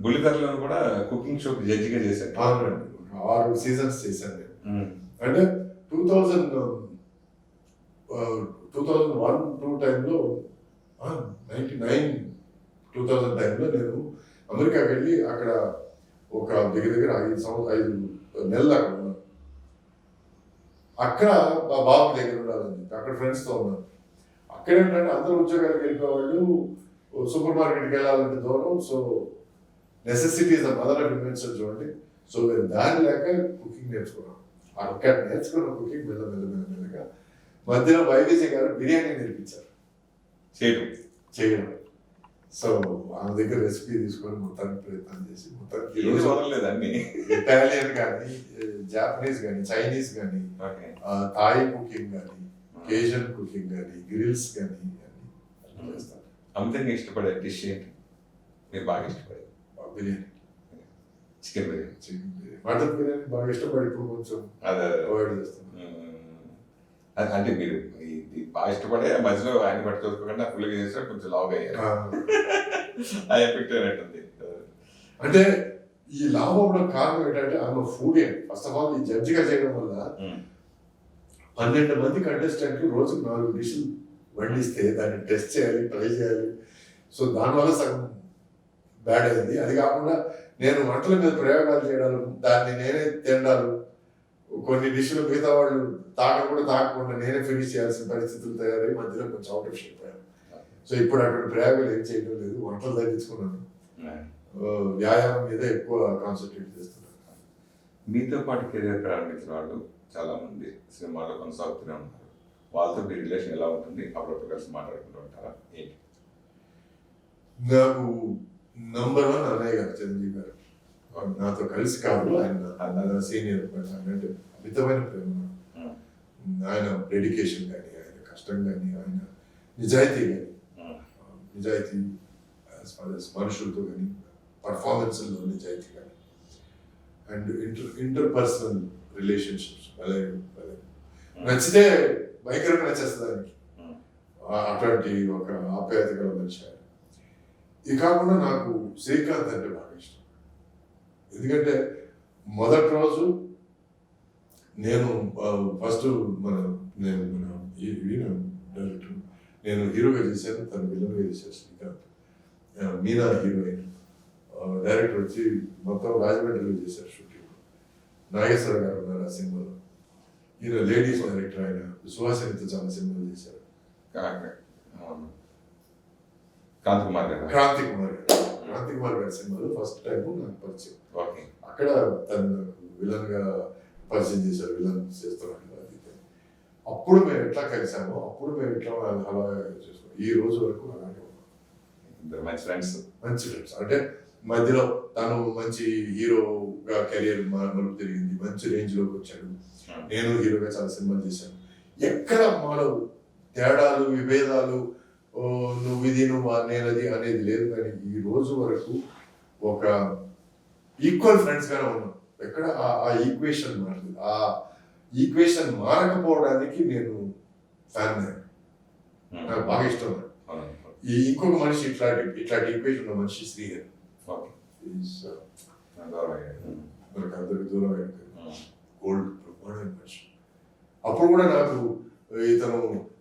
బుల్లితెరలో కూడా కుకింగ్ షోకి జడ్జిగా చేశారు. అవునండి, 6 సీజన్స్ చేశాను నేను. అంటే 2001-2 టైంలో 99-2000 టైంలో నేను అమెరికాకి వెళ్ళి అక్కడ ఒక దగ్గర 5 నెలలు అక్కడ ఉన్నాను. అక్కడ మా బాబు దగ్గర ఉండాలని చెప్పి అక్కడ ఫ్రెండ్స్తో ఉన్నాను. అక్కడ ఏంటంటే అందరూ ఉద్యోగాలకు వెళ్ళిపోయేవాళ్ళు, సూపర్ మార్కెట్కి వెళ్ళాలంటే దూరం. So necessities mother of invention చూడండి. సో నేను దాని లేక కుకింగ్ నేర్చుకున్నాను. అక్కడ నేర్చుకున్న కుకింగ్ మెల్లగా మధ్యలో వైవిజయ్ గారు బిర్యానీ నేర్పించారు చేయడం. సో ఆమె దగ్గర రెసిపీ తీసుకొని మొత్తానికి ప్రయత్నం చేసి మొత్తానికి ఇటాలియన్ కానీ, జాపనీస్ కానీ, చైనీస్ కానీ, థాయ్ కుకింగ్ కానీ, ఏషియన్ కుకింగ్ కానీ, గ్రిల్స్ కానీ అన్ని చేస్తాను. అమితంగా ఇష్టపడే డిష్ ఏంటి మీరు బాగా ఇష్టపడే? బిర్యానీ, చికెన్ బిర్యానీ, మటన్ బిర్యానీ బాగా ఇష్టపడి ఇప్పుడు కొంచెం అవాయిడ్ చేస్తాను. అంటే మీరు ఇది బాగా ఇష్టపడే మధ్యలో ఆయన పట్టి చూసుకోకుండా ఫుల్గా చేస్తే కొంచెం లావుగా అయ్యారు. అది ఎఫెక్ట్ అయినట్టుంది. అంటే ఈ లాభం అవ్వడం కారణం ఏంటంటే ఆమె ఫుడ్ అండి. ఫస్ట్ ఆఫ్ ఆల్ ఈ జడ్జిగా చేయడం వల్ల 12 మంది కంటెస్టెంట్లు రోజుకు 4 డిష్లు వండిస్తే దాన్ని టెస్ట్ చేయాలి, ట్రై చేయాలి. సో దానివల్ల సగం బ్యాడ్ అయింది. అది కాకుండా నేను వంటల మీద ప్రయోగాలు చేయడాలు, దాన్ని నేనే తినడాలు, కొన్ని డిష్లు మిగతా వాళ్ళు తాగకుండా నేనే ఫినిష్ చేయాల్సిన పరిస్థితులు తయారై మధ్యలో కొంచెం అవుట్ ఆఫ్ షేప్ అయ్యాను. సో ఇప్పుడు అటువంటి ప్రయోగాలు ఏం చేయడం లేదు. వంటలు తగ్గించుకున్నాను, వ్యాయామం మీద ఎక్కువ కాన్సన్ట్రేట్ చేస్తున్నాను. మీతో పాటు కెరీర్ ప్రారంభించిన వాళ్ళు చాలా మంది సినిమాలో కొనసాగుతూనే ఉన్నారు. వాళ్ళతో మీ రిలేషన్ ఎలా ఉంటుంది? అప్పుడప్పుడు కలిసి మాట్లాడుకుంటూ ఉంటారా ఏంటి? నాకు నంబర్ 1 అన్నయ్య గారు, చిరంజీవి గారు. నాతో కలిసి కాదు, ఆయన సీనియర్. అంటే మితమైన ప్రేమ. ఆయన డెడికేషన్ కానీ, ఆయన కష్టం కానీ, ఆయన నిజాయితీ కానీ, నిజాయితీ మనుషులతో కానీ, పర్ఫార్మెన్స్లో నిజాయితీ కానీ, అండ్ ఇంటర్పర్సనల్ రిలేషన్షిప్స్ నచ్చితే భయంకరంగా నచ్చేస్తుంది దానికి. అటువంటి ఒక ఆప్యాయత గల మనిషి ఆయన. ఇది కాకుండా నాకు శ్రీకాంత్ అంటే బాగా ఇష్టం. ఎందుకంటే మొదటి రోజు నేను ఫస్ట్ డైరెక్టర్ నేను హీరోగా చేశాను, తను విలన్గా చేశాను. శ్రీకాంత్ మీనా హీరోయిన్. డైరెక్టర్ వచ్చి మొత్తం రాజమండ్రిలో చేశారు షూటింగ్. నాగేశ్వర గారు ఉన్నారు ఆ సినిమాలో. ఈయన లేడీస్ డైరెక్టర్. ఆయన సుహాసినితో చాలా సినిమాలు చేశారు. క్రాంతి కుమార్ గారి సినిమాలో ఫస్ట్ టైం నాకు పరిచయం. అక్కడ తను నాకు విలన్ గా పరిచయం చేశారు. విలన్ చేస్తున్నాడు అది. అప్పుడు మేము ఎట్లా కలిసామో, అప్పుడు మేము ఎట్లా అలా చేసుకున్నాం. ఈ రోజు వరకు అలాగే ఉన్నాం. మంచి ఫ్రెండ్స్. అంటే మధ్యలో తను మంచి హీరోగా కెరియర్ మలుపు తిరిగింది, మంచి రేంజ్ లోకి వచ్చాడు. నేను హీరోగా చాలా సినిమాలు చేశాను. ఎక్కడ మాలో తేడాలు, విభేదాలు, నువ్వు ఇది నువ్వు నేనది అనేది లేదు. కానీ ఈ రోజు వరకు ఒక ఈక్వల్ ఫ్రెండ్స్ గానే ఉన్నాం. ఎక్కడ ఆ ఈక్వేషన్ మారదు. ఆ ఈక్వేషన్ మారకపోవడానికి నేను ఫ్యాన్. నాకు బాగా ఇష్టం. ఈ ఇంకొక మనిషి ఇట్లాంటి ఈక్వేషన్ ఉన్న మనిషి శ్రీహరి. మనకు అందరికి దూరం అయింది. గోల్డ్ బ్రహ్మాండమైన మనిషి. అప్పుడు కూడా నాకు ఇతను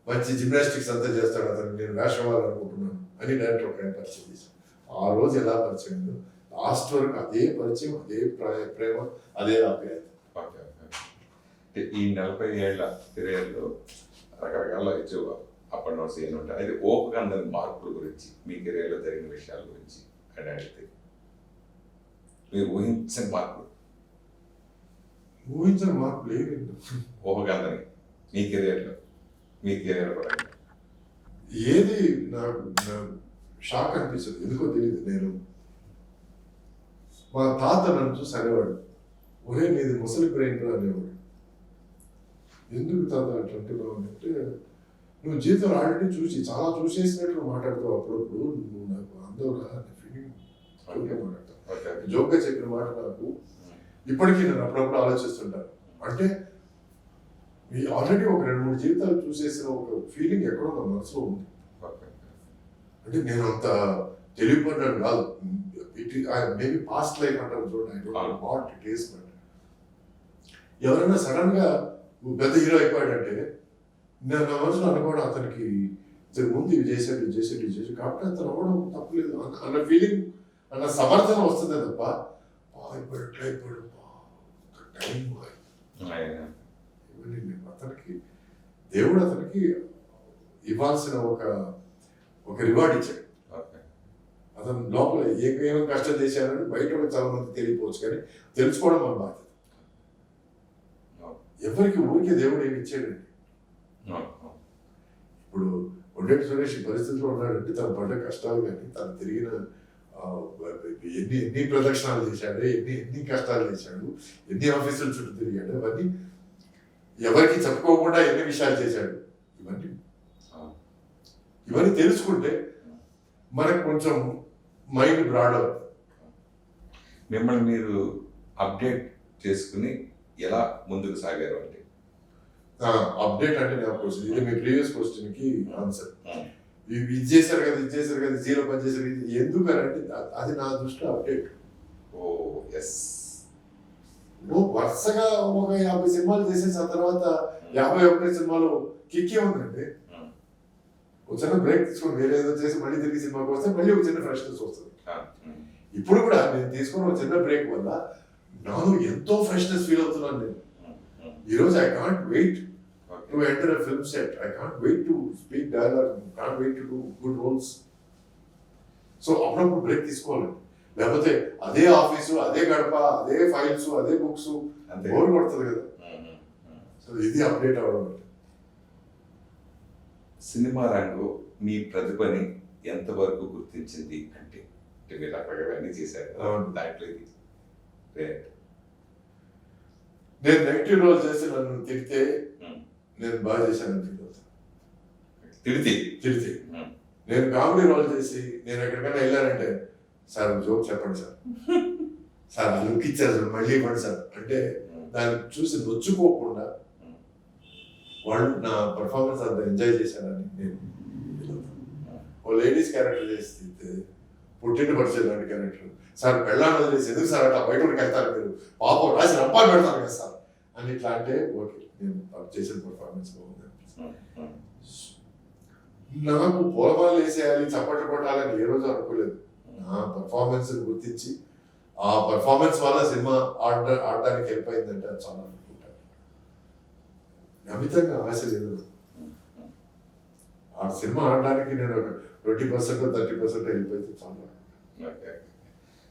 మంచి జిమ్నాస్టిక్స్ అంతా చేస్తాడు, అతను నేను వేషం అనుకుంటున్నాను అని డైరెక్టర్ ఒక పరిచయం చేశాను. ఆ రోజు ఎలా పరిచయం అయిందో లాస్ట్ వరకు అదే పరిచయం, అదే ప్రేమ, అదే ఆప్యాయత. ఈ 40 ఏళ్ల కెరీర్లో రకరకాల అప్ అండ్ డౌన్స్ ఏమి ఉంటాయి. అయితే ఓపిక అందరి మార్పుల గురించి, మీ కెరీర్లో జరిగిన విషయాల గురించి అని అడిగితే మీరు ఊహించని మార్పులు లేదు. ఓపిక అందరి మీ కెరీర్లో, మీ కెరీర్ పరంగా ఏది నాకు షాక్ అనిపిస్తుంది. ఎందుకో తెలియదు. నేను మా తాత నన్ను చూసి అనేవాడు, ఒరే నీది ముసలి బ్రెయిన్ అనేవాడు. ఎందుకు తాత అట్లా అంటే, నువ్వు జీవితం ఆల్రెడీ చాలా చూసేసినట్లు మాట్లాడుతావు. అప్పుడప్పుడు నువ్వు నాకు అందవురా ఫీలింగ్ మాట్లాడతావు. జోక్గా చెప్పిన మాట నాకు ఇప్పటికీ నేను అప్పుడప్పుడు ఆలోచిస్తుంటాను. అంటే ఆల్రెడీ ఒక 2-3 జీవితాలు చూసేసిన ఒక ఫీలింగ్ ఎక్కడో నా మనసులో ఉంది. అంటే నేను అంత తెలియపడ్డాను కాదు. ఇట్ మేబీ పాస్ట్ లైఫ్ అంటారు చూడండి, I don't know what it is, but ఎవరైనా సడన్ గా పెద్ద హీరో అయిపోయాడంటే నేను నా మనసులో అనుకోవడం అతనికి ఇతని ముందు ఇవి చేసాడు కాబట్టి అతను అవ్వడం తప్పలేదు అన్న ఫీలింగ్, అన్న సమర్థన వస్తుంది తప్ప అయిపోయాడు టైం అతనికి దేవుడు అతనికి ఇవ్వాల్సిన ఒక రివార్డ్ ఇచ్చాడు. అతను లోపల ఏమేమి కష్టం చేశారని బయట చాలా మంది తెలియపోవచ్చు, కానీ తెలుసుకోవడం మన బాధ్యత. ఎవరికి ఊరికే దేవుడు ఏమి ఇచ్చాడండి. ఇప్పుడు కొండేటి సురేష్ ఈ పరిస్థితిలో ఉన్నాడంటే తను పడ్డ కష్టాలు కానీ తను తిరిగిన ఎన్ని ప్రదక్షిణాలు చేశాడు, ఎన్ని కష్టాలు చేశాడు, ఎన్ని ఆఫీసుల చుట్టూ తిరిగాడు, అవన్నీ ఎవరికి చెప్పుకోకుండా ఎన్ని విషయాలు చేశాడు, ఇవన్నీ తెలుసుకుంటే మనకు కొంచెం మైండ్ బ్రాడ్ అవుతుంది. మిమ్మల్ని మీరు అప్డేట్ చేసుకుని ఎలా ముందుకు సాగారు అంటే అప్డేట్ అంటే నేను క్వశ్చన్ ఇది మీ ప్రీవియస్ క్వశ్చన్ కి ఆన్సర్. ఇది చేశారు కదా జీరో పని చేశారు ఎందుకు అంటే అది నా దృష్టిలో అప్డేట్. వరుసగా ఒక 50 సినిమాలు చేసేసి ఆ తర్వాత 51 సినిమాలు కిక్కే ఉందండి. ఒక చిన్న బ్రేక్ తీసుకొని వేరే ఏదో చేసి మళ్ళీ తిరిగి సినిమాకి వస్తే మళ్ళీ ఒక చిన్న ఫ్రెష్నెస్ వస్తుంది. ఇప్పుడు కూడా నేను తీసుకున్న ఒక చిన్న బ్రేక్ వల్ల నాలో ఎంతో ఫ్రెష్నెస్ ఫీల్ అవుతున్నాను నేను. ఈరోజు I can't wait to enter a film set, I can't wait to speak dialogue, can't wait to do good roles. So అప్పుడప్పుడు బ్రేక్ తీసుకోవాలి, లేకపోతే అదే ఆఫీసు, అదే గడప, అదే ఫైల్స్, అదే బుక్స్ బోర్ కొడుతుంది కదా. సో ఇది అప్డేట్ అవ్వడం. సినిమా రంగు మీ ప్రతిభని ఎంతవరకు గుర్తించింది అంటే మీరు రకరకాలన్నీ చేశారు దాంట్లో ఇది నేను నెగిటివ్ రోల్ చేసి నన్ను తిడితే నేను బాగా చేశాను ఫీల్ అవుతాను. తిడితే నేను కామెడీ రోల్ చేసి నేను ఎక్కడికైనా వెళ్ళానంటే సార్ జోక్ చెప్పండి సార్ ఆ లుక్ ఇచ్చారు సార్ మళ్ళీ ఇవ్వండి సార్ అంటే దాన్ని చూసి నొచ్చుకోకుండా వాళ్ళు నా పర్ఫార్మెన్స్ అంత ఎంజాయ్ చేశారని నేను ఫీల్ అవుతాను. ఓ లేడీస్ క్యారెక్టర్ చేస్తే పుట్టిన పరిచయం లాంటి క్యారెక్టర్ సార్ పెళ్ళాన్ని వదిలేసి ఎందుకు సార్ అట్లా బయట వెళ్తారు మీరు పాపం రాసి రంపాలు పెడతారు కదా సార్ అని ఇట్లా అంటే ఓకే నేను చేసిన పర్ఫార్మెన్స్ బాగుంది. నాకు పూలమాలు వేసేయాలి చప్పట్లు కొట్టాలని ఏ రోజు అనుకోలేదు. నా పర్ఫార్మెన్స్ గుర్తించి ఆ పర్ఫార్మెన్స్ వల్ల సినిమా ఆడడానికి హెల్ప్ అయిందంటే అది చాలా అనుకుంటాను. అమితంగా ఆశ లేదు. ఆ సినిమా ఆడడానికి నేను 20% 30% హెల్ప్ అయితే చాలా.